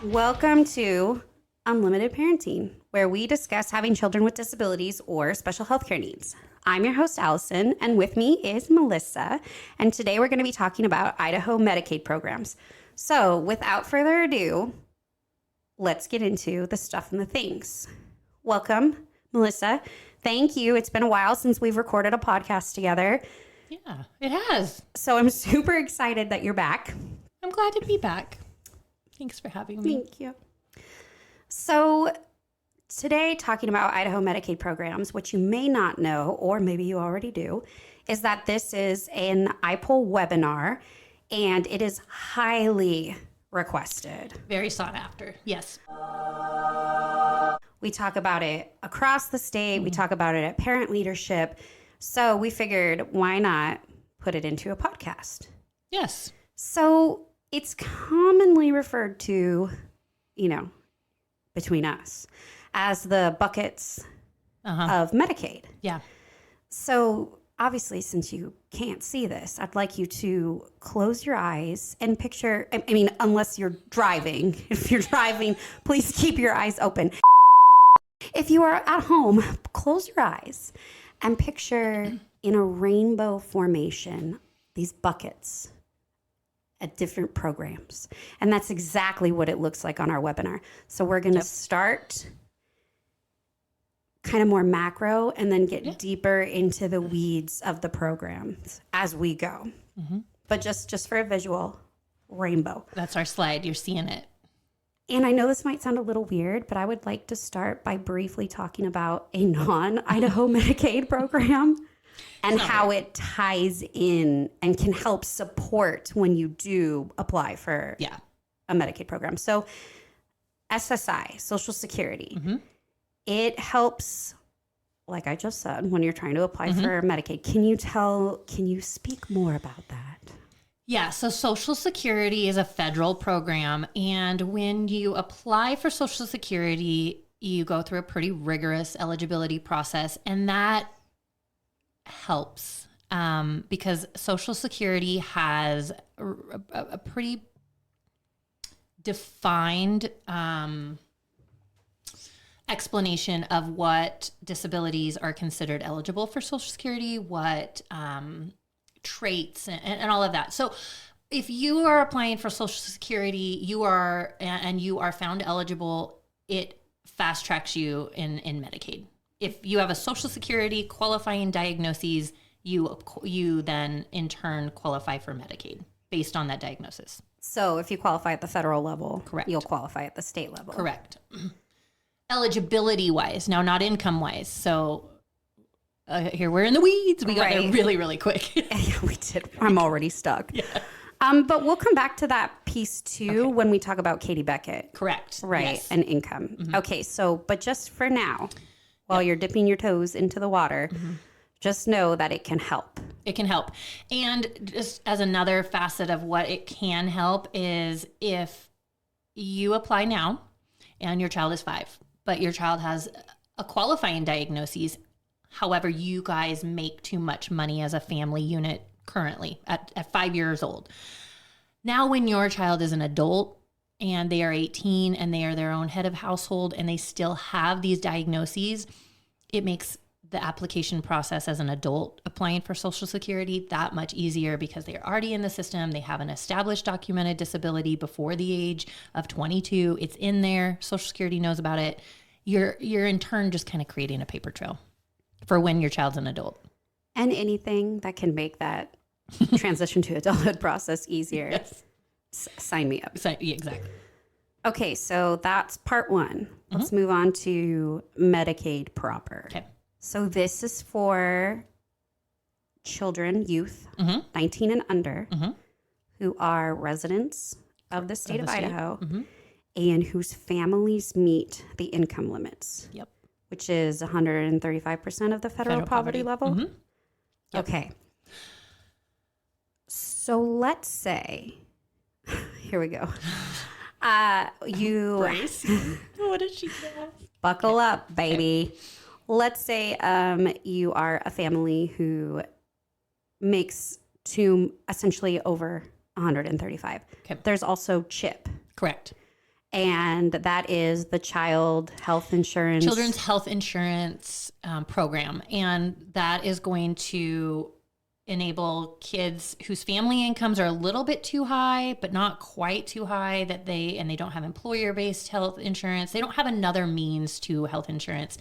Welcome to Unlimited Parenting, where we discuss having children with disabilities or special healthcare needs. I'm your host, Allison, and with me is Melissa, and today we're going to be talking about Idaho Medicaid programs. So without further ado, let's get into the stuff and the things. Welcome, Melissa. Thank you. It's been a while since we've recorded a podcast together. Yeah, it has. So I'm super excited that you're back. I'm glad to be back. Thanks for having me. Thank you. So today, talking about Idaho Medicaid programs, which you may not know, or maybe you already do, is that this is an IPOL webinar, and it is highly requested. Very sought after. Yes. We talk about it across the state. We talk about it at parent leadership. So we figured, why not put it into a podcast? Yes. So it's commonly referred to, between us as the buckets of Medicaid. Yeah. So obviously, since you can't see this, I'd like you to close your eyes and picture, unless you're driving. If you're driving, please keep your eyes open. If you are at home, close your eyes and picture in a rainbow formation these buckets at different programs. And that's exactly what it looks like on our webinar. So we're going to start kind of more macro and then get deeper into the weeds of the programs as we go. Mm-hmm. But just for a visual, rainbow. That's our slide. You're seeing it. And I know this might sound a little weird, but I would like to start by briefly talking about a non-Idaho Medicaid program and how it ties in and can help support when you do apply for a Medicaid program. So SSI, Social Security, it helps, like I just said, when you're trying to apply for Medicaid. Can you speak more about that? Yeah, so Social Security is a federal program, and when you apply for Social Security, you go through a pretty rigorous eligibility process, and that helps because Social Security has a pretty defined explanation of what disabilities are considered eligible for Social Security, what traits and all of that. So if you are applying for Social Security, you are found eligible, it fast tracks you in Medicaid. If you have a Social Security qualifying diagnoses, you then in turn qualify for Medicaid based on that diagnosis. So if you qualify at the federal level, correct, you'll qualify at the state level. Correct. Eligibility wise, now not income wise. So here we're in the weeds. We got there really, really quick. Yeah, we did. I'm already stuck. Yeah. But we'll come back to that piece too when we talk about Katie Beckett. Correct. Right. Yes. And income. Mm-hmm. Okay. So, but just for now, while you're dipping your toes into the water, just know that it can help. It can help. And just as another facet of what it can help is if you apply now and your child is 5, but your child has a qualifying diagnosis. However, you guys make too much money as a family unit currently at 5 years old. Now, when your child is an adult and they are 18 and they are their own head of household and they still have these diagnoses, it makes the application process as an adult applying for Social Security that much easier because they are already in the system. They have an established documented disability before the age of 22. It's in there. Social Security knows about it. You're in turn just kind of creating a paper trail for when your child's an adult. And anything that can make that transition to adulthood process easier. Yes. Sign me up. Yeah, exactly. Okay, so that's part 1. Let's move on to Medicaid proper. Okay. So this is for children, youth, 19 and under, who are residents of the state of Idaho and whose families meet the income limits. Yep. Which is 135% of the federal poverty level. Yep. Okay. So let's say, here we go. You Brace. What did she say? Buckle up, baby. Okay. Let's say you are a family who makes essentially over 135. Okay. There's also CHIP. Correct. And that is the child health insurance. Children's health insurance program. And that is going to enable kids whose family incomes are a little bit too high, but not quite too high, and they don't have employer-based health insurance. They don't have another means to health insurance.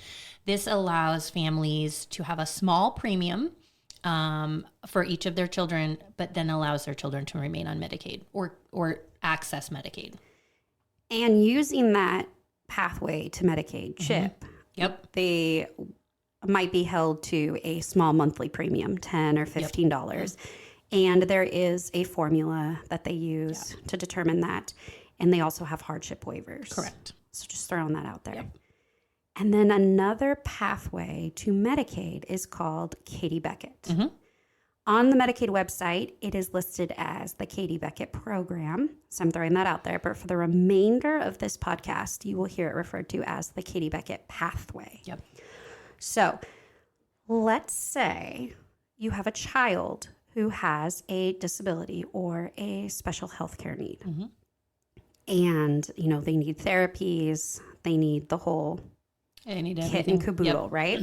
This allows families to have a small premium for each of their children, but then allows their children to remain on Medicaid or access Medicaid. And using that pathway to Medicaid, CHIP, Yep. they might be held to a small monthly premium, $10 or $15. And there is a formula that they use to determine that. And they also have hardship waivers. Correct. So just throwing that out there. Yep. And then another pathway to Medicaid is called Katie Beckett. Mm-hmm. On the Medicaid website, it is listed as the Katie Beckett program. So I'm throwing that out there. But for the remainder of this podcast, you will hear it referred to as the Katie Beckett pathway. Yep. So let's say you have a child who has a disability or a special health care need. Mm-hmm. And, they need therapies. They need the whole kit and caboodle, right?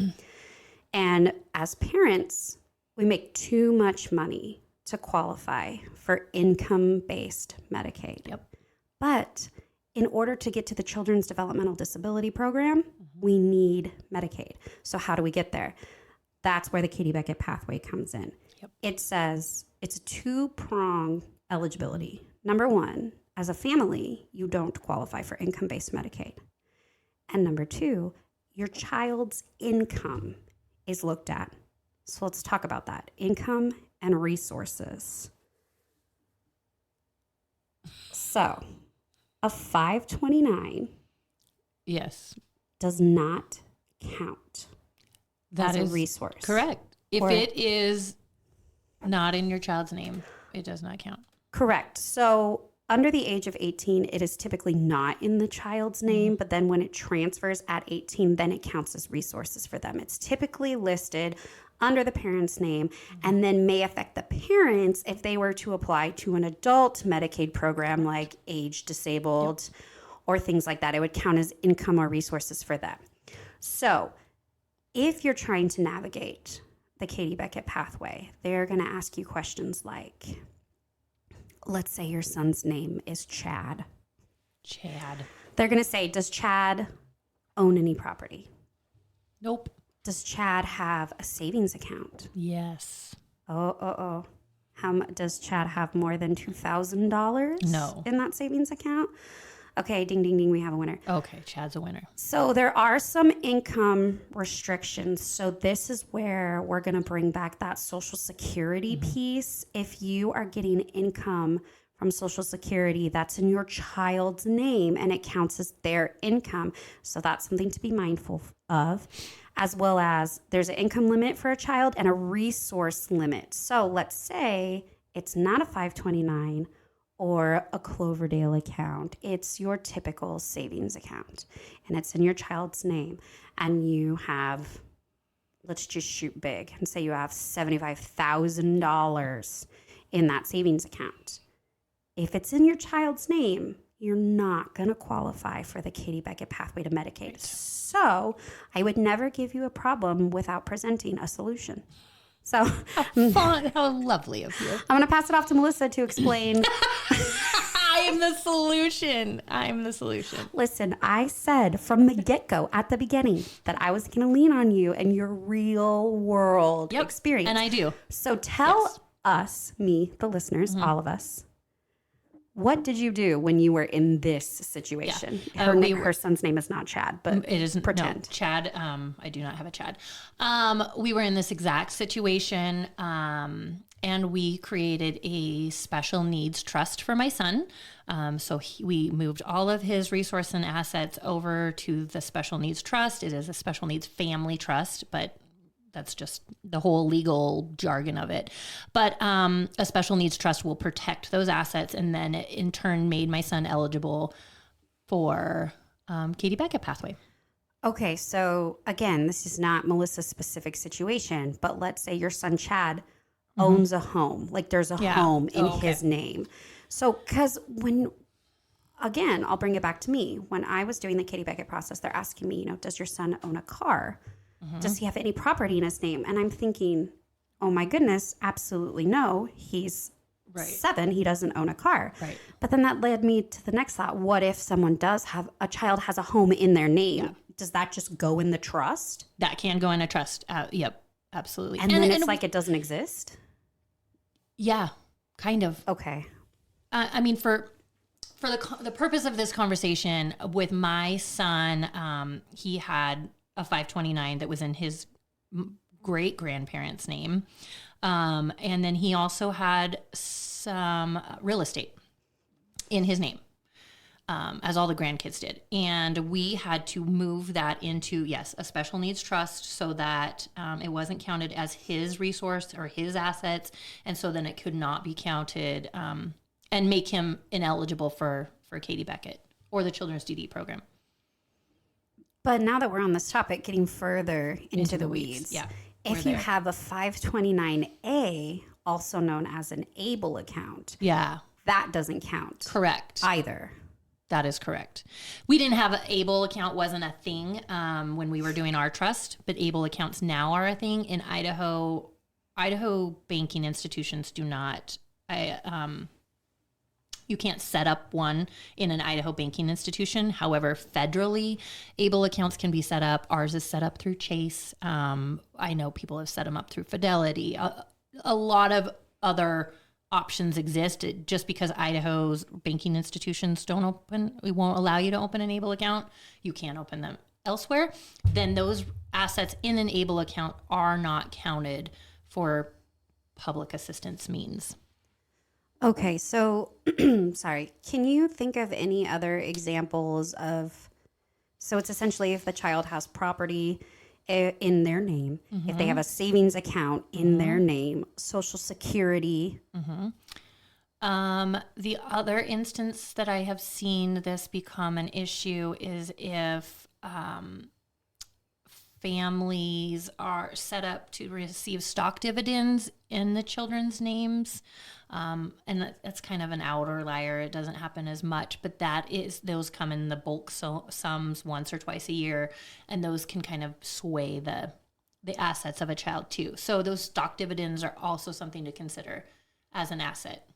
And as parents, we make too much money to qualify for income-based Medicaid. Yep. But in order to get to the Children's Developmental Disability Program, we need Medicaid. So how do we get there? That's where the Katie Beckett pathway comes in. Yep. It says it's a two-prong eligibility. Number one, as a family, you don't qualify for income-based Medicaid. And number two, your child's income is looked at. So let's talk about that. Income and resources. So a 529 Yes. does not count That as is a resource. correct. If Or- it is not in your child's name, it does not count. Correct. So under the age of 18, it is typically not in the child's name, but then when it transfers at 18, then it counts as resources for them. It's typically listed under the parent's name and then may affect the parents if they were to apply to an adult Medicaid program like age disabled or things like that. It would count as income or resources for them. So if you're trying to navigate the Katie Beckett pathway, they're going to ask you questions like, let's say your son's name is Chad. Chad. They're going to say, does Chad own any property? Nope. Does Chad have a savings account? Yes. How does Chad have more than $2,000 No. in that savings account? Okay, ding, ding, ding, we have a winner. Okay, Chad's a winner. So there are some income restrictions. So this is where we're going to bring back that Social Security piece. If you are getting income from Social Security that's in your child's name and it counts as their income. So that's something to be mindful of, as well as there's an income limit for a child and a resource limit. So let's say it's not a 529 or a Cloverdale account. It's your typical savings account and it's in your child's name. And you have, let's just shoot big and say you have $75,000 in that savings account. If it's in your child's name, you're not going to qualify for the Katie Beckett pathway to Medicaid. Right. So I would never give you a problem without presenting a solution. So how fun, how lovely of you. I'm going to pass it off to Melissa to explain. I am the solution. I'm the solution. Listen, I said from the get-go at the beginning that I was going to lean on you and your real world experience. And I do. So tell us, me, the listeners, all of us, what did you do when you were in this situation? Yeah. Her son's name is not Chad, but it isn't. pretend. No, Chad. I do not have a Chad. We were in this exact situation, and we created a special needs trust for my son. So we moved all of his resource and assets over to the special needs trust. It is a special needs family trust, but that's just the whole legal jargon of it. But a special needs trust will protect those assets, and then it in turn made my son eligible for Katie Beckett pathway. Okay, so again, this is not Melissa's specific situation, but let's say your son Chad owns a home. Like there's a home in his name. So because when again, I'll bring it back to me. When I was doing the Katie Beckett process, they're asking me, does your son own a car? Does he have any property in his name? And I'm thinking, oh my goodness, absolutely no. He's 7. He doesn't own a car. Right. But then that led me to the next thought. What if someone does have a child has a home in their name? Yeah. Does that just go in the trust? That can go in a trust. Yep, absolutely. And then it's like it doesn't exist? Yeah, kind of. Okay. I mean, for the purpose of this conversation, with my son, he had a 529 that was in his great grandparents' name. And then he also had some real estate in his name, as all the grandkids did. And we had to move that into, yes, a special needs trust so that it wasn't counted as his resource or his assets. And so then it could not be counted and make him ineligible for Katie Beckett or the Children's DD program. But now that we're on this topic, getting further into the weeds. Yeah. If you have a 529A, also known as an ABLE account, that doesn't count. Correct. Either. That is correct. We didn't have an ABLE account, wasn't a thing when we were doing our trust, but ABLE accounts now are a thing. In Idaho banking institutions do not. You can't set up one in an Idaho banking institution. However, federally, ABLE accounts can be set up. Ours is set up through Chase. I know people have set them up through Fidelity. A lot of other options exist. Just because Idaho's banking institutions we won't allow you to open an ABLE account, you can't open them elsewhere. Then those assets in an ABLE account are not counted for public assistance means. Okay, so, sorry, can you think of any other examples of, so it's essentially if the child has property in their name, if they have a savings account in their name, Social Security. The other instance that I have seen this become an issue is if families are set up to receive stock dividends in the children's names. And that's kind of an outlier. It doesn't happen as much, but those come in the bulk sums once or twice a year, and those can kind of sway the assets of a child too. So those stock dividends are also something to consider as an asset.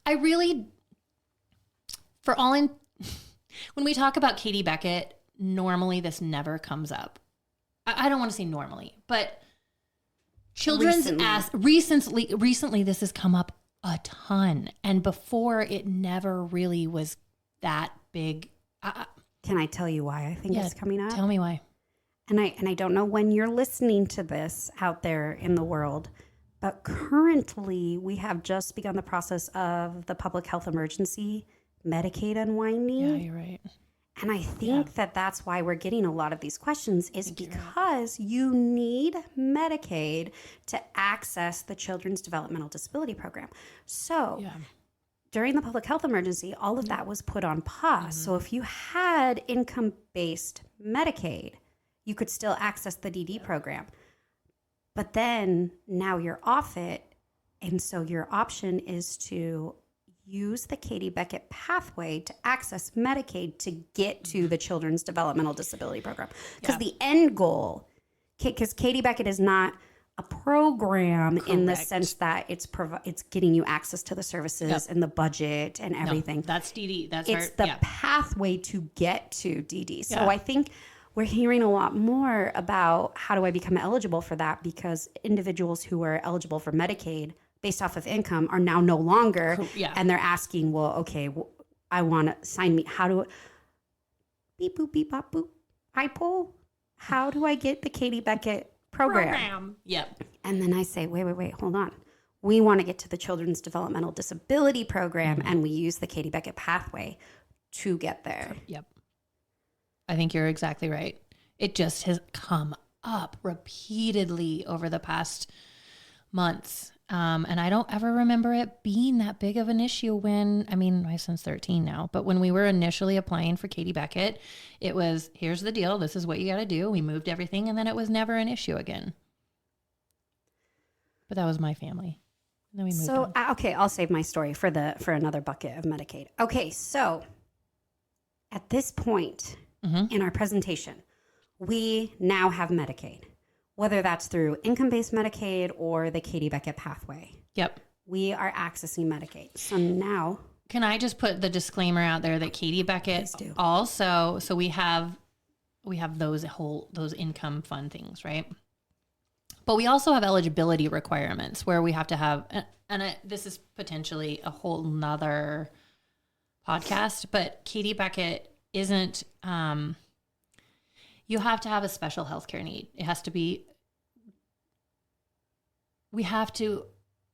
When we talk about Katie Beckett, normally this never comes up. I don't want to say normally, but children's recently this has come up a ton, and before it never really was that big. Can I tell you why I think it's coming up? Tell me why. And I don't know when you're listening to this out there in the world, but currently we have just begun the process of the public health emergency, Medicaid unwinding. Yeah, you're right. And I think that's why we're getting a lot of these questions is because you need Medicaid to access the Children's Developmental Disability Program. So during the public health emergency, all of that was put on pause. So if you had income-based Medicaid, you could still access the DD program. But then now you're off it. And so your option is to use the Katie Beckett pathway to access Medicaid to get to the Children's Developmental Disability Program. Because the end goal, because Katie Beckett is not a program in the sense that it's getting you access to the services and the budget and everything. No, that's DD. It's the pathway to get to DD. So I think we're hearing a lot more about how do I become eligible for that, because individuals who are eligible for Medicaid based off of income are now no longer, and they're asking, well, okay, I want to sign me. How do beep boop beep bop boop I pull? How do I get the Katie Beckett program? Yep. And then I say, wait, hold on. We want to get to the Children's Developmental Disability Program, and we use the Katie Beckett pathway to get there. Yep. I think you're exactly right. It just has come up repeatedly over the past months. And I don't ever remember it being that big of an issue my son's 13 now, but when we were initially applying for Katie Beckett, it was, here's the deal. This is what you got to do. We moved everything, and then it was never an issue again. But that was my family. And then we moved on. Okay, I'll save my story for another bucket of Medicaid. Okay, so at this point in our presentation, we now have Medicaid, whether that's through income-based Medicaid or the Katie Beckett pathway. Yep. We are accessing Medicaid. So now... Can I just put the disclaimer out there that Katie Beckett also, so we have those income fund things, right? But we also have eligibility requirements where we have to have, this is potentially a whole nother podcast, but Katie Beckett isn't, you have to have a special healthcare need. It has to be, we have to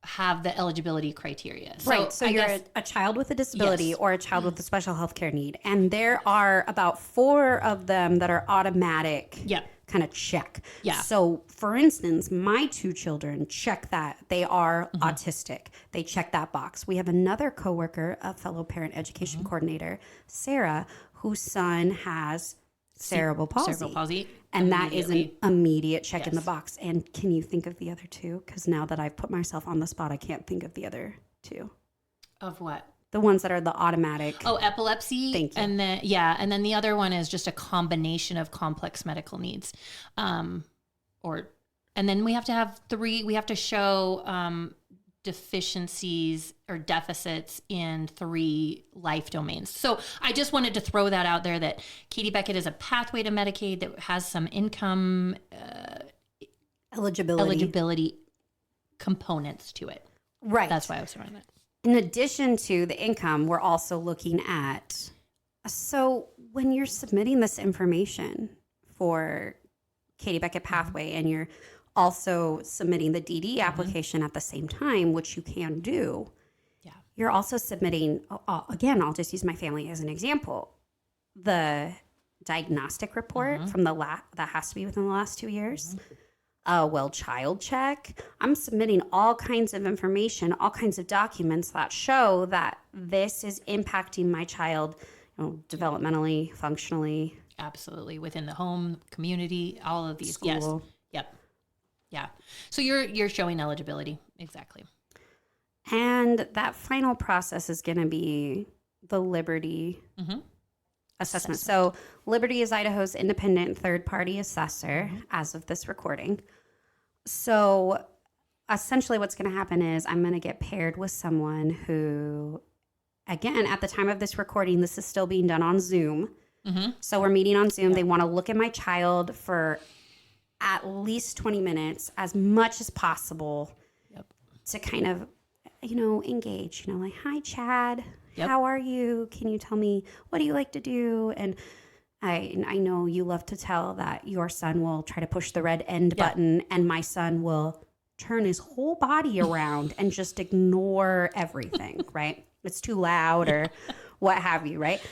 have the eligibility criteria. So you're a child with a disability or a child with a special healthcare need. And there are about 4 of them that are automatic kind of check. Yeah. So for instance, my 2 children check that they are autistic. They check that box. We have another coworker, a fellow parent education coordinator, Sarah, whose son has cerebral palsy. And that is an immediate check in the box. And can you think of the other 2? Because now that I've put myself on the spot, I can't think of the other 2. Of what? The ones that are the automatic. Oh, epilepsy. Thank you. And then the other one is just a combination of complex medical needs. And then we have to have 3, we have to show deficiencies or deficits in 3 life domains. So I just wanted to throw that out there that Katie Beckett is a pathway to Medicaid that has some income eligibility components to it. Right. That's why I was throwing that. In addition to the income, we're also looking at, so when you're submitting this information for Katie Beckett pathway and you're also submitting the DD application at the same time, which you can do. Yeah. You're also submitting, again, I'll just use my family as an example, the diagnostic report from that has to be within the last 2 years. Child check. I'm submitting all kinds of information, all kinds of documents that show that this is impacting my child, developmentally, functionally. Absolutely. Within the home, community, all of these. School. Yes. Yep. Yeah. So you're showing eligibility. Exactly. And that final process is going to be the Liberty assessment. So Liberty is Idaho's independent third-party assessor as of this recording. So essentially what's going to happen is I'm going to get paired with someone who, again, at the time of this recording, this is still being done on Zoom. So we're meeting on Zoom. They want to look at my child for at least 20 minutes, as much as possible, to kind of, engage, like, hi, Chad, how are you? Can you tell me, what do you like to do? And I know you love to tell that your son will try to push the red end button and my son will turn his whole body around and just ignore everything, right? It's too loud or what have you, right?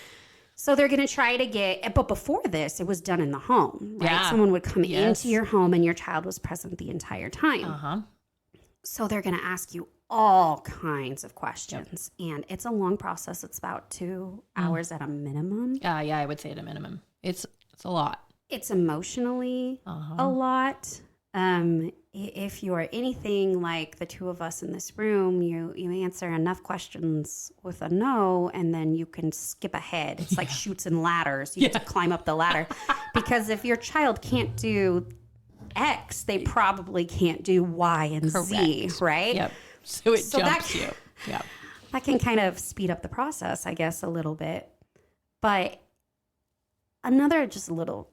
So they're going to try to but before this, it was done in the home, right? Yeah. Someone would come into your home and your child was present the entire time. So they're going to ask you all kinds of questions. And it's a long process. It's about 2 hours at a minimum. Yeah, I would say at a minimum. It's a lot. It's emotionally a lot. If you are anything like the 2 of us in this room, you answer enough questions with a no, and then you can skip ahead. It's like chutes and ladders. You have to climb up the ladder. Because if your child can't do X, they probably can't do Y and Z, right? Yep. So jumps you. Yeah. That can kind of speed up the process, I guess, a little bit. But another just little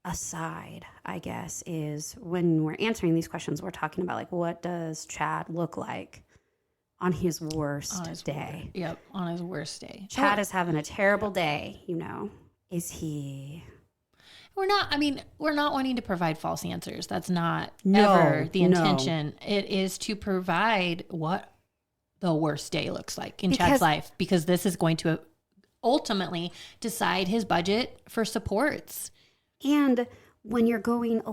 aside, I guess, is when we're answering these questions, we're talking about, like, what does Chad look like on his worst day? Yep, on his worst day. Chad is having a terrible day, Is he... We're not wanting to provide false answers. That's not ever the intention. It is to provide what the worst day looks like in Chad's life, because this is going to ultimately decide his budget for supports. And when you're going,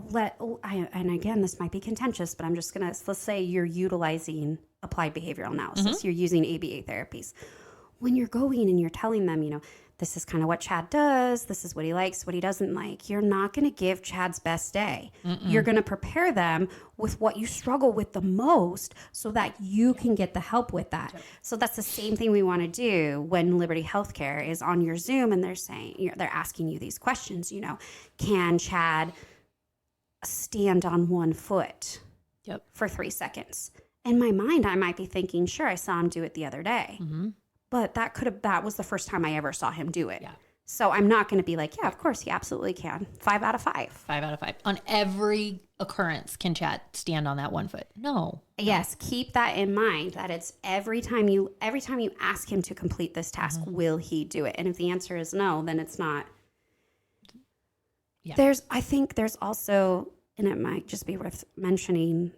and again, this might be contentious, but I'm just going to, let's say you're utilizing applied behavioral analysis. You're using ABA therapies. when you're going and you're telling them, this is kind of what Chad does, this is what he likes, what he doesn't like, you're not going to give Chad's best day. You're going to prepare them with what you struggle with the most so that you can get the help with that. So that's the same thing we want to do when Liberty Healthcare is on your Zoom and they're asking you these questions, can Chad stand on one foot for 3 seconds? In my mind, I might be thinking, sure, I saw him do it the other day. But that was the first time I ever saw him do it. Yeah. So I'm not going to be like, yeah, of course, he absolutely can. 5 out of 5. 5 out of 5. On every occurrence, can Chad stand on that 1 foot? No. Yes, keep that in mind, that it's every time you ask him to complete this task, will he do it? And if the answer is no, then it's not. Yeah. I think there's also, and it might just be worth mentioning,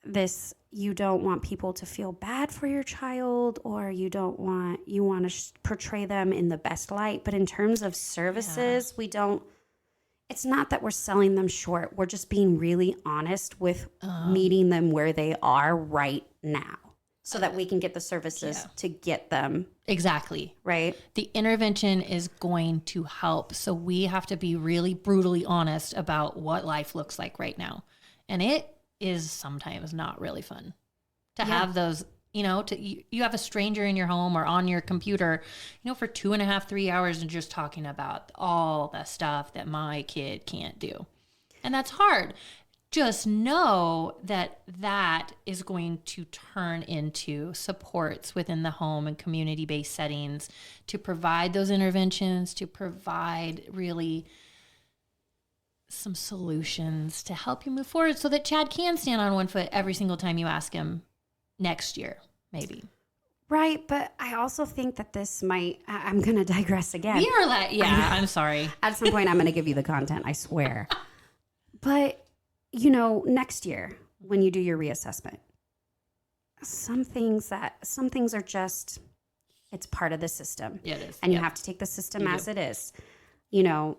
this, you don't want people to feel bad for your child, or you want to portray them in the best light. But in terms of services, it's not that we're selling them short. We're just being really honest with meeting them where they are right now so that we can get the services to get them. Exactly. Right. The intervention is going to help. So we have to be really brutally honest about what life looks like right now. And it is sometimes not really fun to have those, you have a stranger in your home or on your computer, for 2.5, 3 hours and just talking about all the stuff that my kid can't do. And that's hard. Just know that is going to turn into supports within the home and community-based settings to provide those interventions, to provide really some solutions to help you move forward so that Chad can stand on 1 foot every single time you ask him next year, maybe. Right. But I also think that I'm going to digress again. We are I'm sorry. At some point, I'm going to give you the content, I swear. But, next year, when you do your reassessment, some things are just, it's part of the system. Yeah, it is. And you have to take the system as it is.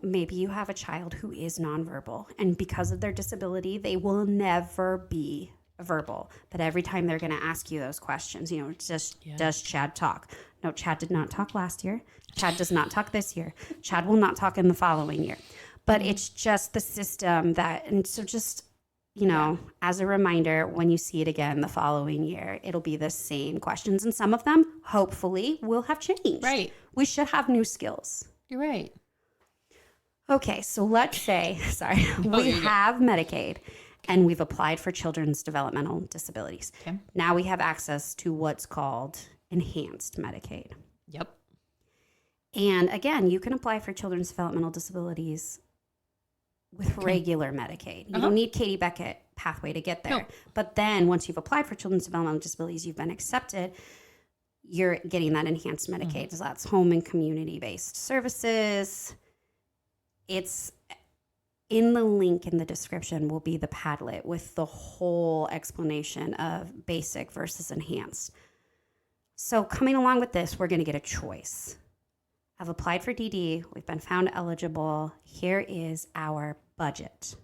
Maybe you have a child who is nonverbal, and because of their disability, they will never be verbal. But every time they're going to ask you those questions, does Chad talk? No, Chad did not talk last year. Chad does not talk this year. Chad will not talk in the following year. But it's just the system and so just, as a reminder, when you see it again the following year, it'll be the same questions. And some of them, hopefully, will have changed. Right. We should have new skills. You're right. Okay, so let's say, we have Medicaid and we've applied for children's developmental disabilities. Okay. Now we have access to what's called enhanced Medicaid. Yep. And again, you can apply for children's developmental disabilities with regular Medicaid. You don't need Katie Beckett pathway to get there. No. But then once you've applied for children's developmental disabilities, you've been accepted, you're getting that enhanced Medicaid. So that's home and community-based services. It's in the link in the description will be the Padlet with the whole explanation of basic versus enhanced. So coming along with this, we're going to get a choice. I've applied for DD. We've been found eligible. Here is our budget.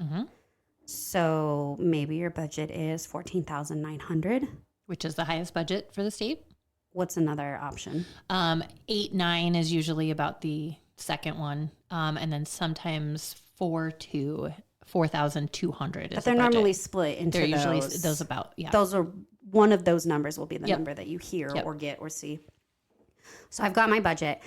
So maybe your budget is $14,900, which is the highest budget for the state. What's another option? 8-9 is usually about the second one, and then sometimes 4,200. But they're normally split into they're those. Usually those about Those are one of those numbers will be the number that you hear or get or see. So I've got my budget,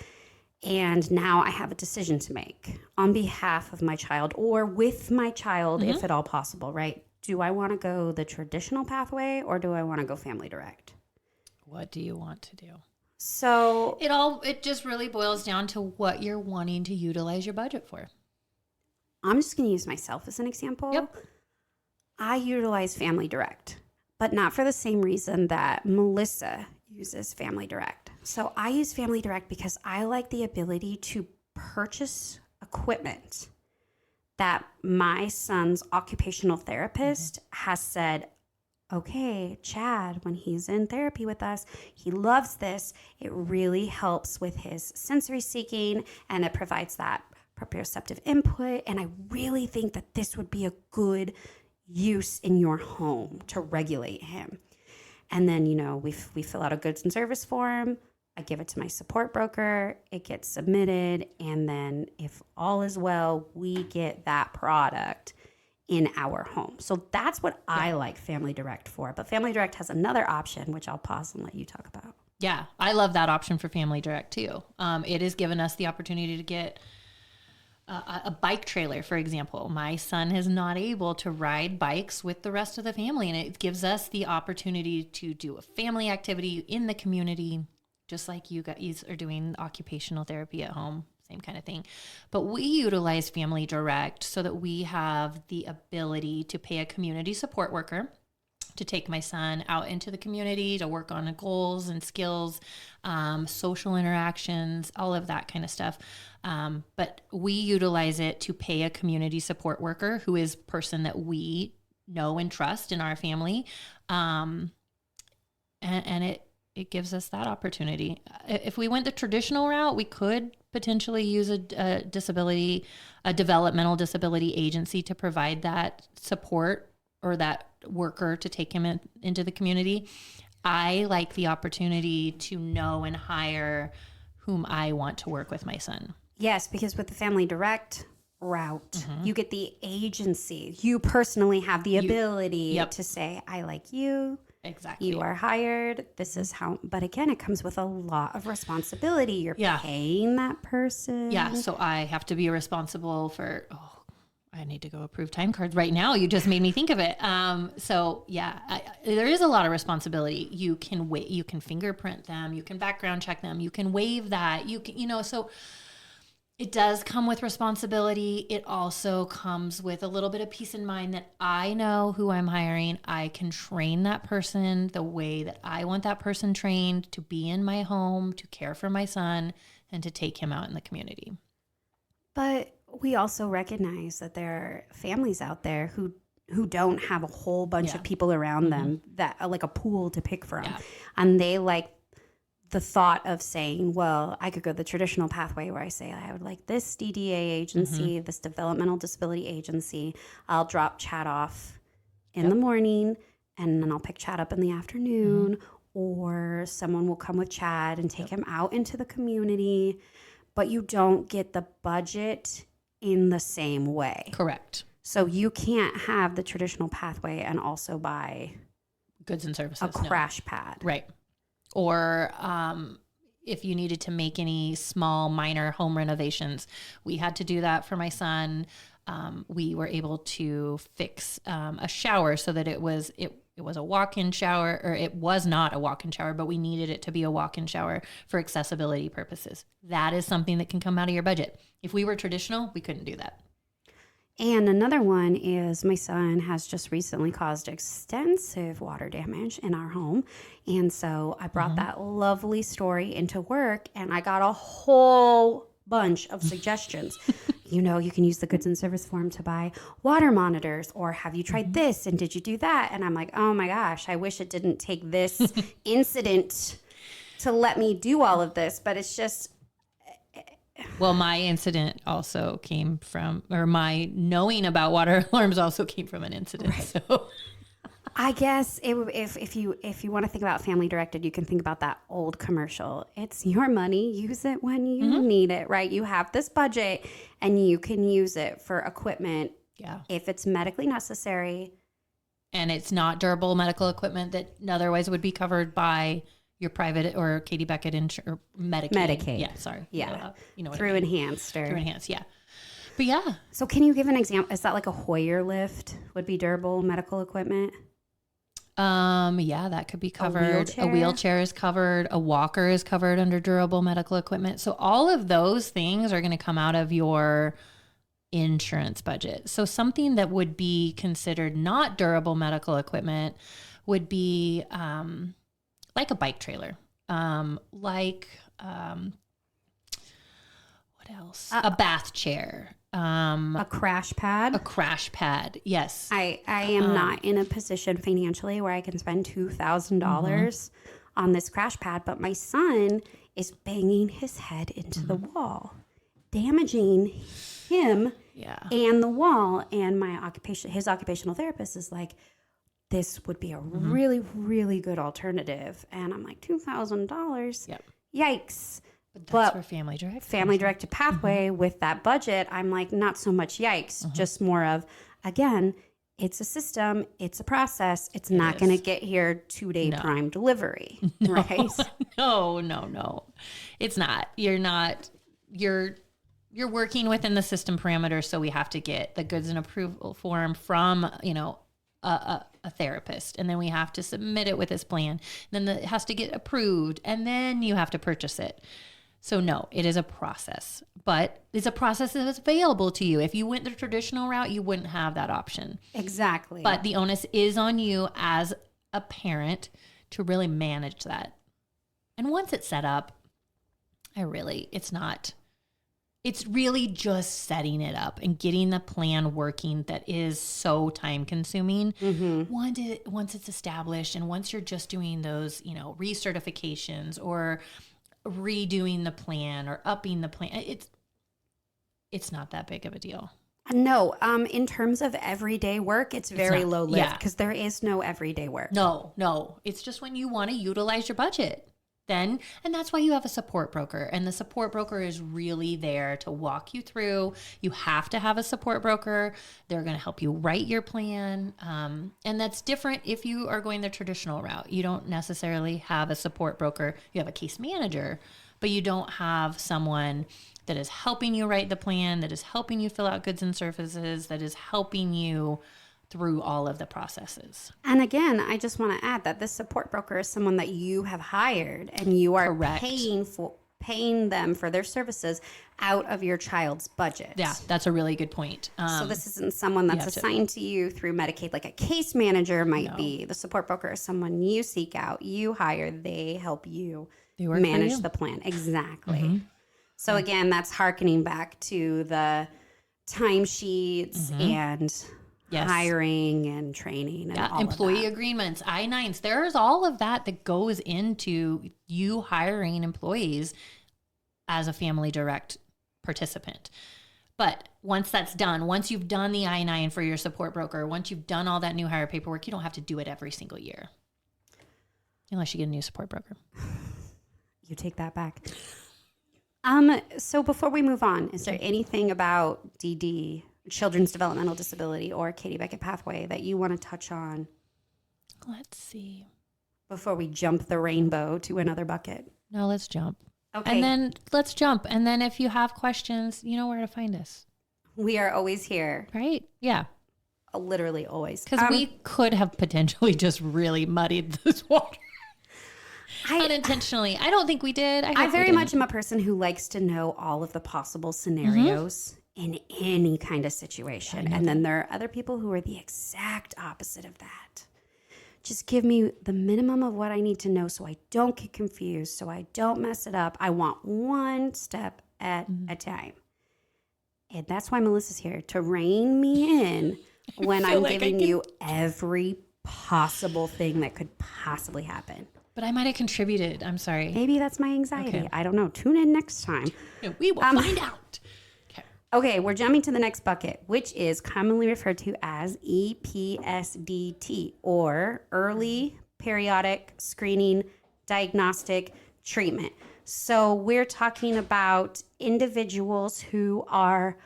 and now I have a decision to make on behalf of my child or with my child, if at all possible. Right? Do I want to go the traditional pathway or do I want to go family direct? What do you want to do? So it just really boils down to what you're wanting to utilize your budget for. I'm just going to use myself as an example. Yep. I utilize Family Direct, but not for the same reason that Melissa uses Family Direct. So I use Family Direct because I like the ability to purchase equipment that my son's occupational therapist has said, okay, Chad, when he's in therapy with us, he loves this. It really helps with his sensory seeking, and it provides that proprioceptive input. And I really think that this would be a good use in your home to regulate him. And then, we fill out a goods and service form. I give it to my support broker, it gets submitted, and then if all is well, we get that product in our home. So that's what I like Family Direct for. But Family Direct has another option, which I'll pause and let you talk about. Yeah, I love that option for Family Direct too. It has given us the opportunity to get a bike trailer, for example. My son is not able to ride bikes with the rest of the family, and it gives us the opportunity to do a family activity in the community, just like you guys are doing occupational therapy at home, same kind of thing. But we utilize Family Direct so that we have the ability to pay a community support worker to take my son out into the community to work on goals and skills, social interactions, all of that kind of stuff. But we utilize it to pay a community support worker who is a person that we know and trust in our family. And it gives us that opportunity. If we went the traditional route, we could potentially use a developmental disability agency to provide that support or that worker to take him into the community. I like the opportunity to know and hire whom I want to work with my son. Yes, because with the Family Direct route, you get the agency. You personally have the ability to say, I like you. Exactly. You are hired. This is how, but again, it comes with a lot of responsibility. You're paying that person. Yeah. So I have to be responsible for, I need to go approve time cards right now. You just made me think of it. There is a lot of responsibility. You can you can fingerprint them. You can background check them. You can waive that. You can, so it does come with responsibility. It also comes with a little bit of peace in mind that I know who I'm hiring. I can train that person the way that I want that person trained to be in my home, to care for my son, and to take him out in the community. But we also recognize that there are families out there who don't have a whole bunch of people around them that like a pool to pick from. Yeah. And they like the thought of saying, well, I could go the traditional pathway where I say I would like this DDA agency, this developmental disability agency. I'll drop Chad off in the morning and then I'll pick Chad up in the afternoon, or someone will come with Chad and take him out into the community. But you don't get the budget in the same way. Correct. So you can't have the traditional pathway and also buy goods and services, a crash pad. Right. Or if you needed to make any small minor home renovations, we had to do that for my son. We were able to fix a shower so that it was a walk-in shower, or it was not a walk-in shower, but we needed it to be a walk-in shower for accessibility purposes. That is something that can come out of your budget. If we were traditional, we couldn't do that. And another one is my son has just recently caused extensive water damage in our home. And so I brought that lovely story into work and I got a whole bunch of suggestions. You can use the goods and service form to buy water monitors, or have you tried this and did you do that? And I'm like, oh my gosh, I wish it didn't take this incident to let me do all of this, but it's just. Well, my incident also came from, or my knowing about water alarms also came from an incident. Right. So I guess if you want to think about Family Directed, you can think about that old commercial. It's your money. Use it when you need it, right? You have this budget and you can use it for equipment if it's medically necessary. And it's not durable medical equipment that otherwise would be covered by your private or Katie Beckett or Medicaid. Yeah, sorry. Yeah. What through I mean. Enhanced. Through Enhanced, yeah. But yeah. So can you give an example? Is that like a Hoyer lift would be durable medical equipment? Yeah, that could be covered. A wheelchair is covered. A walker is covered under durable medical equipment. So all of those things are going to come out of your insurance budget. So something that would be considered not durable medical equipment would be like a bike trailer, what else? A bath chair. A crash pad. A crash pad, yes. I am not in a position financially where I can spend $2,000 on this crash pad, but my son is banging his head into the wall, damaging him and the wall. And his occupational therapist is like, this would be a really, really good alternative. And I'm like, $2,000? Yep. yikes. But that's But where family direct. family directed pathway with that budget, I'm like, not so much yikes, just more of, again, it's a system, it's a process. It's not going to get here 2-day prime delivery, right? No. It's not. You're working within the system parameters. So we have to get the goods and approval form from, a therapist. And then we have to submit it with this plan. Then it has to get approved. And then you have to purchase it. So no, it is a process, but it's a process that is available to you. If you went the traditional route, you wouldn't have that option. Exactly. But the onus is on you as a parent to really manage that. And once it's set up, it's really just setting it up and getting the plan working that is so time consuming. Once it's established and once you're just doing those, recertifications or redoing the plan or upping the plan, it's not that big of a deal. No, in terms of everyday work, it's very low lift because there is no everyday work. No. It's just when you want to utilize your budget. And that's why you have a support broker. And the support broker is really there to walk you through. You have to have a support broker. They're going to help you write your plan. And that's different if you are going the traditional route. You don't necessarily have a support broker. You have a case manager, but you don't have someone that is helping you write the plan, that is helping you fill out goods and services, that is helping you through all of the processes. And again, I just want to add that this support broker is someone that you have hired and you are paying them for their services out of your child's budget. Yeah, that's a really good point. So this isn't someone that's assigned to you through Medicaid, like a case manager might be. The support broker is someone you seek out, you hire, they help you manage the plan. Exactly. So again, that's hearkening back to the timesheets and hiring and training and all employee of that. agreements, I-9s. There's all of that goes into you hiring employees as a family direct participant. But once that's done, once you've done the I-9 for your support broker, once you've done all that new hire paperwork, you don't have to do it every single year. Unless you get a new support broker. You take that back. So before we move on, is there anything about DD, Children's Developmental Disability, or Katie Beckett Pathway that you want to touch on? Let's see. Before we jump the rainbow to another bucket. No, let's jump. Okay. And then let's jump. And then if you have questions, you know where to find us. We are always here. Right? Yeah. Literally always. Because we could have potentially just really muddied this water. Unintentionally. I don't think we did. I very much am a person who likes to know all of the possible scenarios in any kind of situation. And then there are other people who are the exact opposite of that. Just give me the minimum of what I need to know so I don't get confused, so I don't mess it up. I want one step at a time. And that's why Melissa's here, to rein me in when I'm giving you every possible thing that could possibly happen. But I might have contributed. I'm sorry. Maybe that's my anxiety. Okay. I don't know. Tune in next time. We will find out. Okay, we're jumping to the next bucket, which is commonly referred to as EPSDT, or Early Periodic Screening Diagnostic Treatment. So we're talking about individuals who are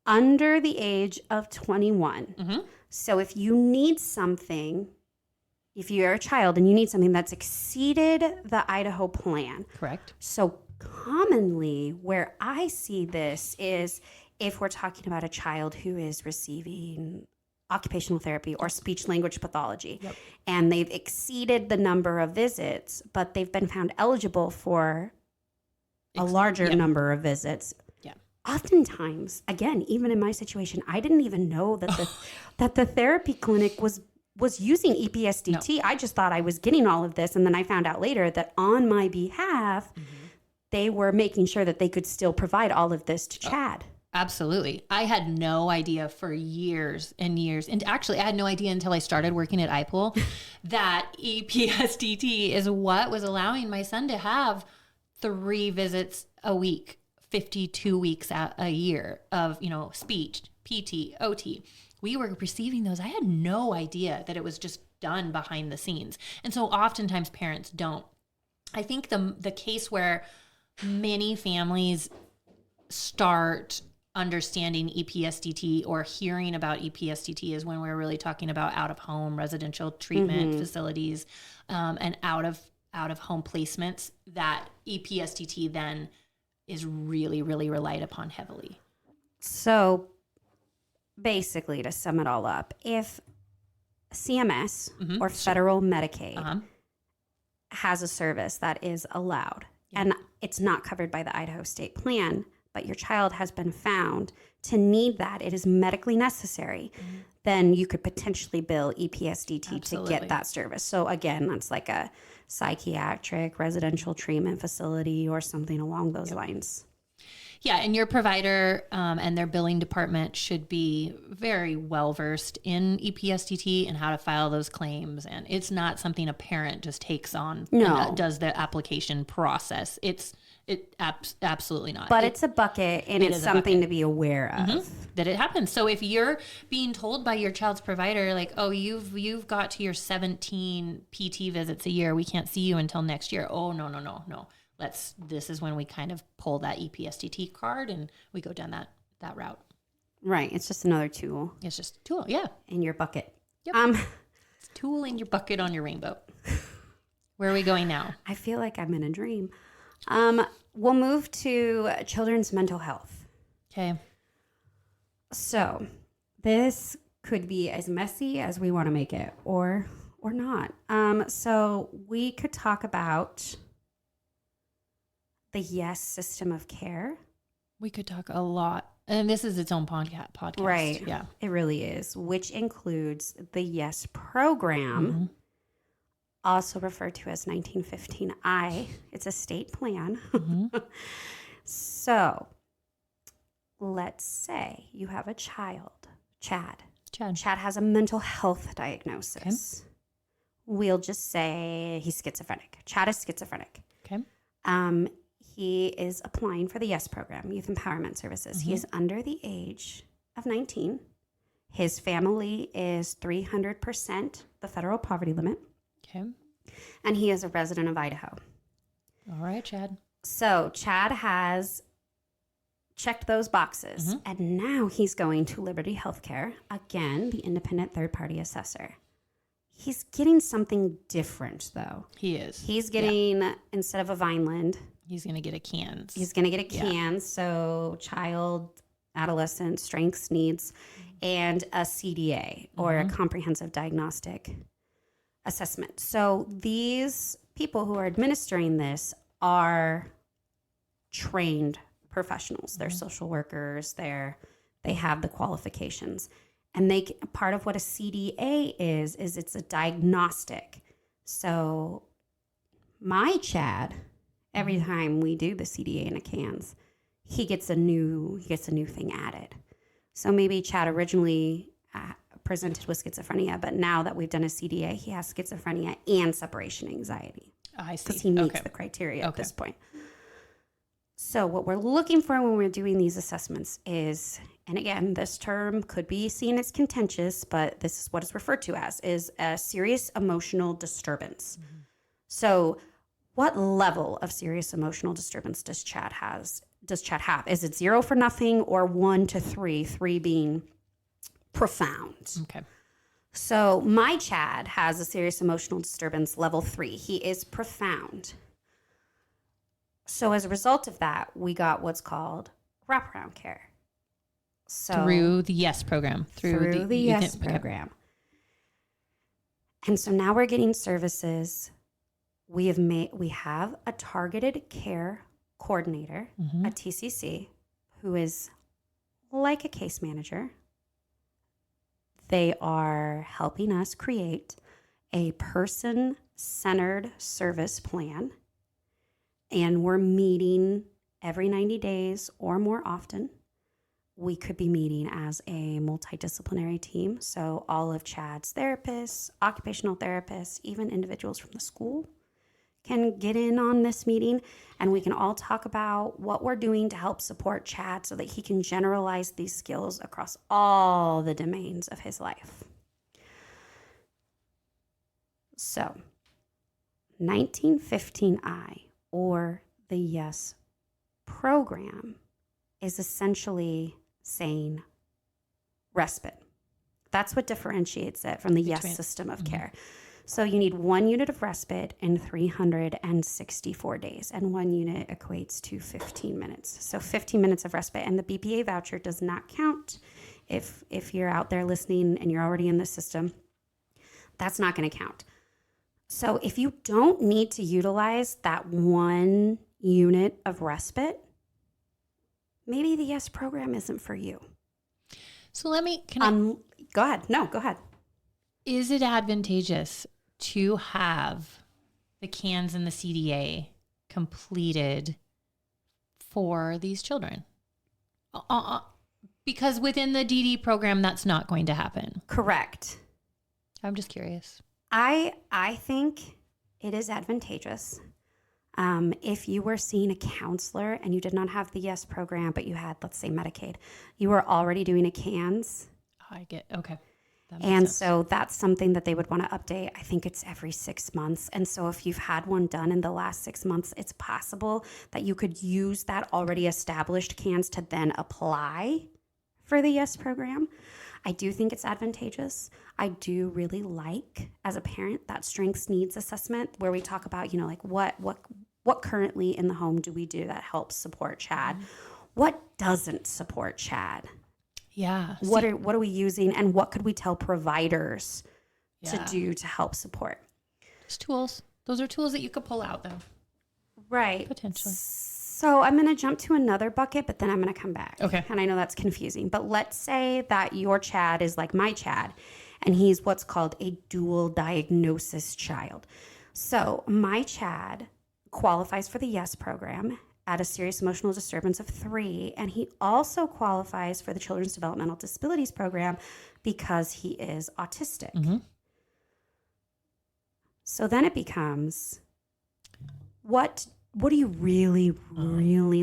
under the age of 21. So if you need something, if you're a child and you need something that's exceeded the Idaho plan. Correct. So commonly where I see this is if we're talking about a child who is receiving occupational therapy or speech language pathology, and they've exceeded the number of visits, but they've been found eligible for a larger number of visits. Oftentimes, again, even in my situation, I didn't even know that the therapy clinic was using EPSDT. I just thought I was getting all of this. And then I found out later that on my behalf, they were making sure that they could still provide all of this to Chad. Absolutely. I had no idea for years and years. And actually, I had no idea until I started working at iPool that EPSDT is what was allowing my son to have 3 visits a week, 52 weeks a year of, speech, PT, OT. We were receiving those. I had no idea that it was just done behind the scenes. And so oftentimes parents don't I think the case where many families start understanding EPSDT or hearing about EPSDT is when we're really talking about out-of-home residential treatment facilities and out-of-home placements, that EPSDT then is really, really relied upon heavily. So basically, to sum it all up, if CMS or federal Medicaid has a service that is allowed and it's not covered by the Idaho state plan, but your child has been found to need that, it is medically necessary, then you could potentially bill EPSDT to get that service. So again, that's like a psychiatric residential treatment facility or something along those lines. Yeah, and your provider and their billing department should be very well versed in EPSDT and how to file those claims. And it's not something a parent just takes on and does the application process. Absolutely not. But it's a bucket, and it's something to be aware of. That it happens. So if you're being told by your child's provider, like, oh, you've got to your 17 PT visits a year, we can't see you until next year. Oh, no. This is when we kind of pull that EPSDT card and we go down that route. Right. It's just another tool. It's just a tool, yeah. In your bucket. Yep. It's a tool in your bucket on your rainbow. Where are we going now? I feel like I'm in a dream. We'll move to children's mental health. Okay. So this could be as messy as we want to make it or not. So we could talk about the YES system of care. We could talk a lot. And this is its own podcast. Right. Yeah. It really is, which includes the YES program, also referred to as 1915I. It's a state plan. So let's say you have a child, Chad. Chad has a mental health diagnosis. Okay. We'll just say he's schizophrenic. Chad is schizophrenic. Okay. He is applying for the YES program, Youth Empowerment Services. He is under the age of 19. His family is 300% the federal poverty limit. Okay. And he is a resident of Idaho. All right, Chad. So Chad has checked those boxes, and now he's going to Liberty Healthcare, again, the independent third-party assessor. He's getting something different, though. He is. He's getting, instead of a Vineland, he's going to get a CANS. He's going to get a CANS, so child, adolescent, strengths, needs, and a CDA, or a comprehensive diagnostic assessment. So these people who are administering this are trained professionals. They're social workers. They have the qualifications. And part of what a CDA is it's a diagnostic. So my Chad, every time we do the CDA and a CANS, he gets a new thing added. So maybe Chad originally presented with schizophrenia, but now that we've done a CDA, he has schizophrenia and separation anxiety. I see. Because he meets the criteria at this point. So what we're looking for when we're doing these assessments is, and again, this term could be seen as contentious, but this is what it's referred to as, is a serious emotional disturbance. So what level of serious emotional disturbance does Chad have? Is it 0 for nothing or 1 to 3, 3 being profound? Okay. So my Chad has a serious emotional disturbance level 3. He is profound. So as a result of that, we got what's called wraparound care. So through the YES program. Through the YES program. And so now we're getting services. We have a targeted care coordinator, a TCC, who is like a case manager. They are helping us create a person-centered service plan. And we're meeting every 90 days or more often. We could be meeting as a multidisciplinary team. So all of Chad's therapists, occupational therapists, even individuals from the school can get in on this meeting. And we can all talk about what we're doing to help support Chad so that he can generalize these skills across all the domains of his life. So 1915I, or the YES program, is essentially saying respite. That's what differentiates it from the YES system of care. So you need 1 unit of respite in 364 days, and 1 unit equates to 15 minutes. So 15 minutes of respite, and the BPA voucher does not count. If you're out there listening and you're already in the system, that's not going to count. So if you don't need to utilize that 1 unit of respite, maybe the YES program isn't for you. So Go ahead. No, go ahead. Is it advantageous to have the CANS and the CDA completed for these children? Because within the DD program, that's not going to happen. Correct. I'm just curious. I think it is advantageous. If you were seeing a counselor and you did not have the YES program, but you had, let's say, Medicaid, you were already doing a CANS. I get, okay. And so that's something that they would want to update. I think it's every 6 months. And so if you've had one done in the last 6 months, it's possible that you could use that already established CANS to then apply for the YES program. I do think it's advantageous. I do really like, as a parent, that strengths needs assessment where we talk about, like what currently in the home do we do that helps support Chad? What doesn't support Chad? Yeah. What are we using, and what could we tell providers to do to help support? Just tools. Those are tools that you could pull out, though. Right. Potentially. So I'm going to jump to another bucket, but then I'm going to come back. Okay. And I know that's confusing, but let's say that your Chad is like my Chad, and he's what's called a dual diagnosis child. So my Chad qualifies for the YES program at a serious emotional disturbance of 3, and he also qualifies for the Children's Developmental Disabilities program because he is autistic. Mm-hmm. So then it becomes, what are you really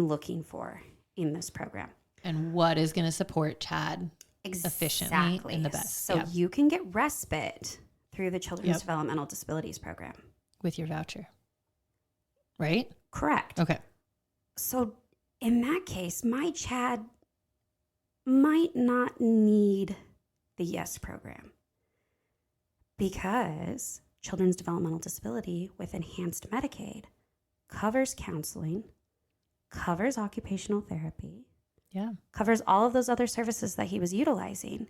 looking for in this program? And what is going to support Chad efficiently and the best? So you can get respite through the Children's Developmental Disabilities program. With your voucher, right? Correct. Okay. So in that case, my Chad might not need the YES program because Children's Developmental Disability with enhanced Medicaid covers counseling, covers occupational therapy, covers all of those other services that he was utilizing.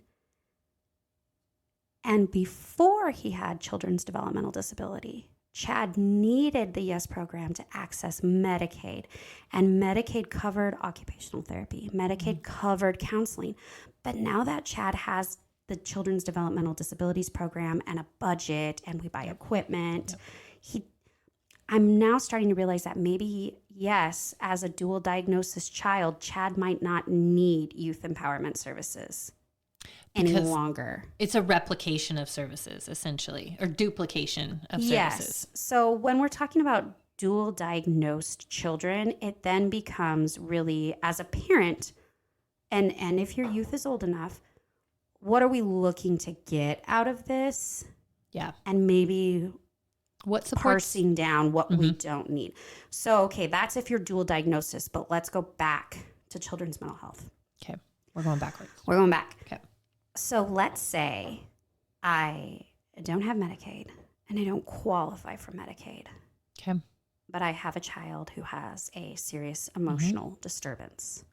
And before he had Children's Developmental Disability, Chad needed the YES program to access Medicaid, and Medicaid covered occupational therapy. Medicaid covered counseling. But now that Chad has the Children's Developmental Disabilities program and a budget, and we buy equipment, I'm now starting to realize that maybe, yes, as a dual diagnosis child, Chad might not need youth empowerment services any longer. It's a replication of services, essentially, or duplication of services. Yes. So when we're talking about dual diagnosed children, it then becomes really, as a parent, and if your youth is old enough, what are we looking to get out of this? Yeah. And maybe what supports parsing down what we don't need. So, okay, that's if you're dual diagnosis, but let's go back to children's mental health. Okay. We're going backwards. We're going back. Okay. So let's say I don't have Medicaid and I don't qualify for Medicaid. Okay. But I have a child who has a serious emotional disturbance.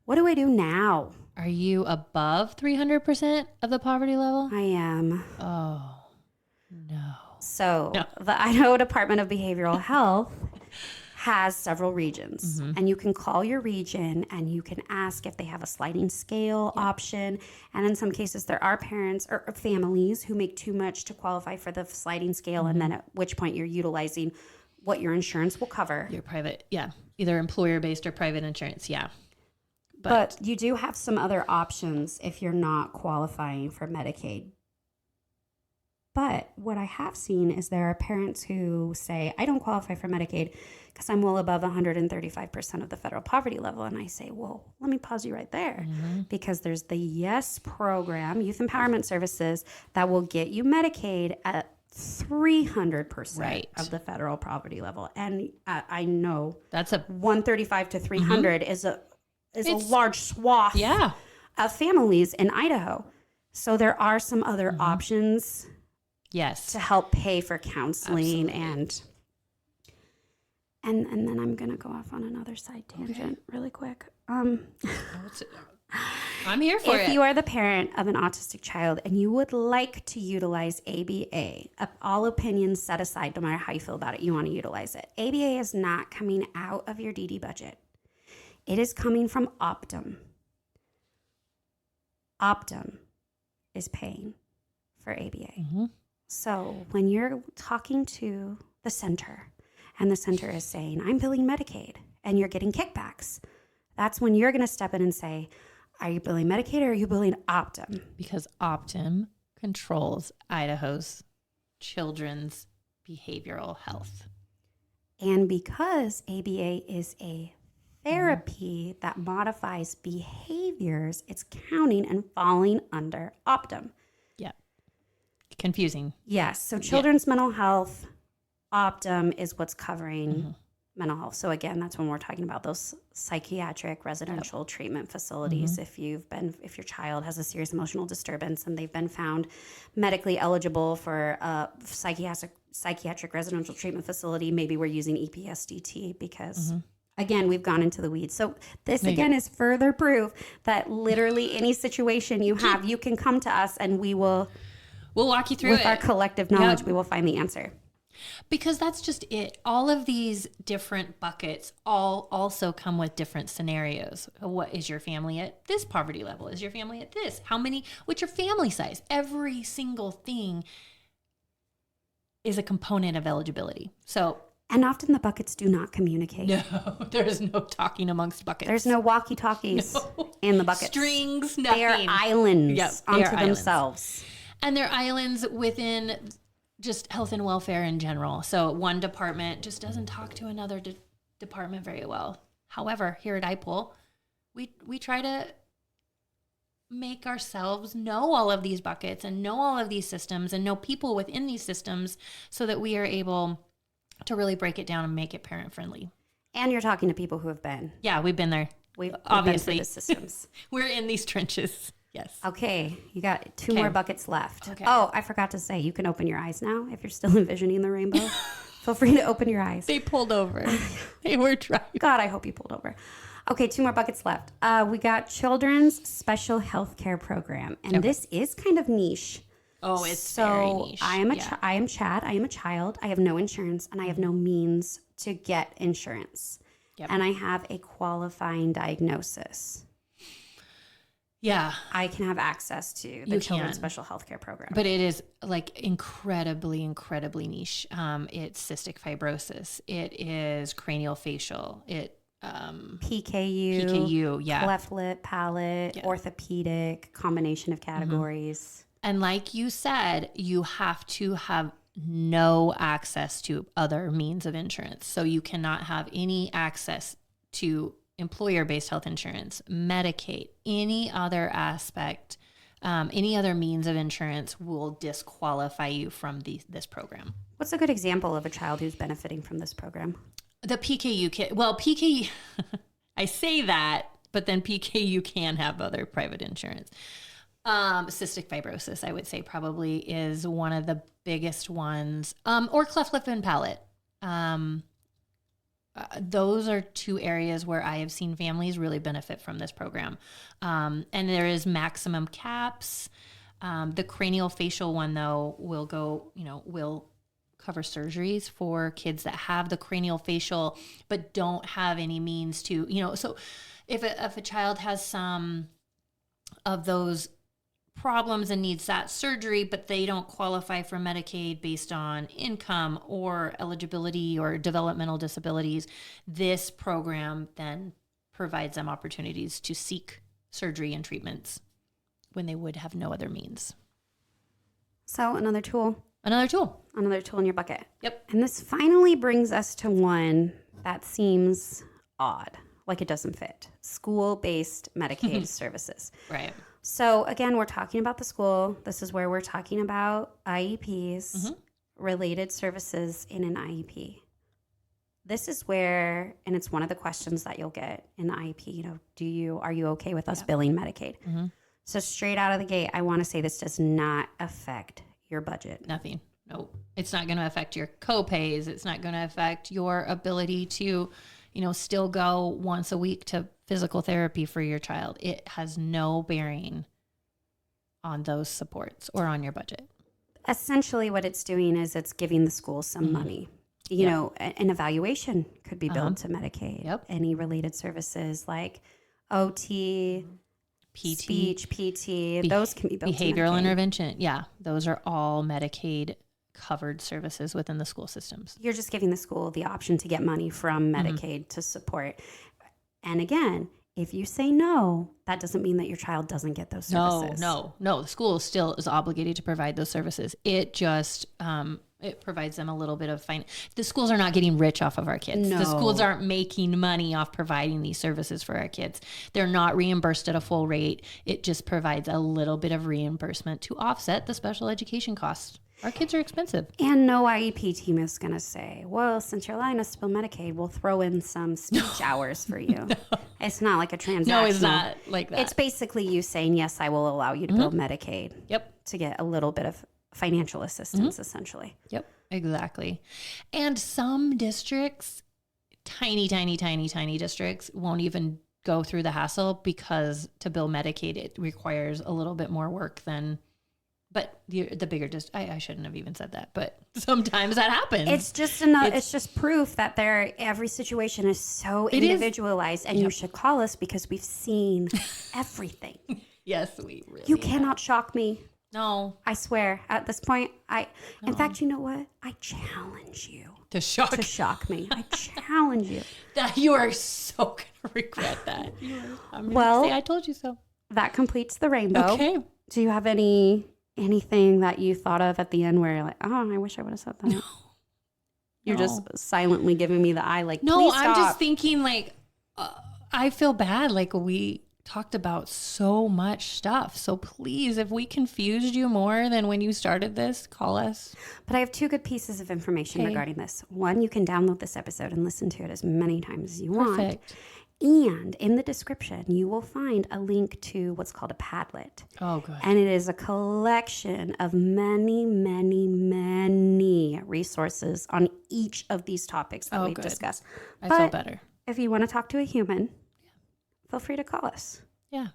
What do I do now? Are you above 300% of the poverty level? I am. Oh, no. So the Idaho Department of Behavioral Health has several regions, and you can call your region and you can ask if they have a sliding scale option. And in some cases, there are parents or families who make too much to qualify for the sliding scale, and then at which point you're utilizing what your insurance will cover. Your private, either employer-based or private insurance, But you do have some other options if you're not qualifying for Medicaid. But what I have seen is there are parents who say, I don't qualify for Medicaid because I'm well above 135% of the federal poverty level. And I say, well, let me pause you right there, because there's the YES program, Youth Empowerment Services, that will get you Medicaid at 300% Right. of the federal poverty level. And I know That's a 135 to 300 is a It's- large swath yeah. of families in Idaho. So there are some other options Yes. to help pay for counseling Absolutely. and then I'm gonna go off on another side tangent really quick. I'm here for If it. you are the parent of an autistic child and you would like to utilize ABA, all opinions set aside, no matter how you feel about it, you want to utilize it. ABA is not coming out of your DD budget. It is coming from Optum. Optum is paying for ABA. So when you're talking to the center and the center is saying, I'm billing Medicaid and you're getting kickbacks, that's when you're going to step in and say, are you billing Medicaid or are you billing Optum? Because Optum controls Idaho's children's behavioral health. And because ABA is a therapy that modifies behaviors, it's counting and falling under Optum. Yeah. Confusing. Yes. So children's mental health, Optum is what's covering mental health. So again, that's when we're talking about those psychiatric residential treatment facilities. If your child has a serious emotional disturbance and they've been found medically eligible for a psychiatric residential treatment facility, maybe we're using EPSDT because again, we've gone into the weeds. So this again is further proof that literally any situation you have, you can come to us and we'll walk you through with it. our collective knowledge, we will find the answer. Because that's just it. All of these different buckets all also come with different scenarios. What is your family at this poverty level? Is your family at this? What's your family size? Every single thing is a component of eligibility. So, and often the buckets do not communicate. no, there's no talking amongst buckets. There's no walkie-talkies in the buckets. Strings, nothing. They are islands they are unto islands. themselves. And they're islands within just health and welfare in general. So one department just doesn't talk to another department very well. However, here at IPOL, we try to make ourselves know all of these buckets and know all of these systems and know people within these systems so that we are able to really break it down and make it parent friendly. And you're talking to people who have been. Yeah, we've been there. We've obviously been through the systems. We're in these trenches. Yes. Okay, you got two more buckets left. Okay. Oh, I forgot to say, you can open your eyes now if you're still envisioning the rainbow. Feel free to open your eyes. They pulled over. They were trying. God, I hope you pulled over. Okay, two more buckets left. We got Children's Special Health Care Program, and this is kind of niche. Oh, it's very niche. I am Chad. I am a child. I have no insurance, and I have no means to get insurance. Yep. And I have a qualifying diagnosis. Yeah. I can have access to the Children's Special Health Care Program. But it is like incredibly, incredibly niche. It's cystic fibrosis. It is craniofacial. PKU, yeah. Cleft lip, palate, orthopedic, combination of categories. And like you said, you have to have no access to other means of insurance. So you cannot have any access to employer-based health insurance, Medicaid, any other aspect, any other means of insurance will disqualify you from this program. What's a good example of a child who's benefiting from this program? The PKU kid. Well, PKU, I say that, but then PKU can have other private insurance. Cystic fibrosis, I would say, probably is one of the biggest ones, or cleft lip and palate. Those are two areas where I have seen families really benefit from this program. And there is maximum caps. The craniofacial one, though, will cover surgeries for kids that have the craniofacial but don't have any means to, so if a child has some of those problems and needs that surgery, but they don't qualify for Medicaid based on income or eligibility or developmental disabilities, this program then provides them opportunities to seek surgery and treatments when they would have no other means. So another tool in your bucket. Yep. And this finally brings us to one that seems odd, like it doesn't fit. School-based Medicaid services. Right. So again, we're talking about the school. This is where we're talking about IEPs. related services in an IEP. This is where, and it's one of the questions that you'll get in the IEP, are you okay with us billing Medicaid? Mm-hmm. So straight out of the gate, I want to say this does not affect your budget. Nothing. No, it's not going to affect your co-pays. It's not going to affect your ability to, still go once a week to physical therapy for your child. It has no bearing on those supports or on your budget. Essentially what it's doing is it's giving the school some money. An evaluation could be billed to Medicaid. Yep. Any related services like OT, PT, speech, PT, those can be billed to behavioral Medicaid. intervention. Yeah, those are all Medicaid covered services within the school systems. You're just giving the school the option to get money from Medicaid to support. And again, if you say no, that doesn't mean that your child doesn't get those services. No. The school still is obligated to provide those services. It just it provides them a little bit of The schools are not getting rich off of our kids. No. The schools aren't making money off providing these services for our kids. They're not reimbursed at a full rate. It just provides a little bit of reimbursement to offset the special education costs. Our kids are expensive. And no IEP team is going to say, well, since you're allowing us to bill Medicaid, we'll throw in some speech hours for you. No. It's not like a transactional. No, it's not like that. It's basically you saying, yes, I will allow you to bill Medicaid. Yep. To get a little bit of financial assistance, essentially. Yep, exactly. And some districts, tiny districts, won't even go through the hassle because to bill Medicaid, it requires a little bit more work than... But the bigger I shouldn't have even said that, but sometimes that happens. It's just it's just proof that every situation is so individualized, and you should call us because we've seen everything. Yes, we really You cannot shock me. No. I swear. At this point, in fact, you know what? I challenge you to shock me. I challenge you. That you are so going to regret that. I'm well, say I told you so. That completes the rainbow. Okay. Do you have anything that you thought of at the end where you're like, oh, I wish I would have said that? No. You're just silently giving me the eye like, no, please stop. I'm just thinking I feel bad. We talked about so much stuff. So please, if we confused you more than when you started this, call us. But I have two good pieces of information regarding this. One, you can download this episode and listen to it as many times as you want. And in the description, you will find a link to what's called a Padlet. Oh, good. And it is a collection of many, many, many resources on each of these topics that we've discussed. I feel better. If you want to talk to a human, feel free to call us. Yeah.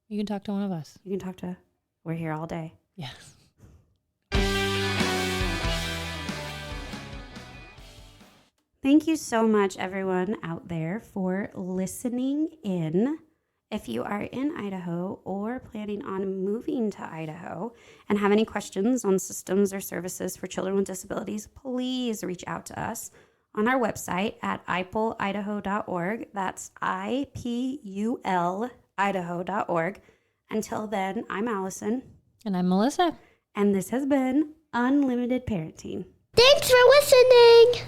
You can talk to one of us. We're here all day. Yes. Thank you so much, everyone out there, for listening in. If you are in Idaho or planning on moving to Idaho and have any questions on systems or services for children with disabilities, please reach out to us on our website at ipulidaho.org. That's IPUL Idaho.org. Until then, I'm Allison. And I'm Melissa. And this has been Unlimited Parenting. Thanks for listening.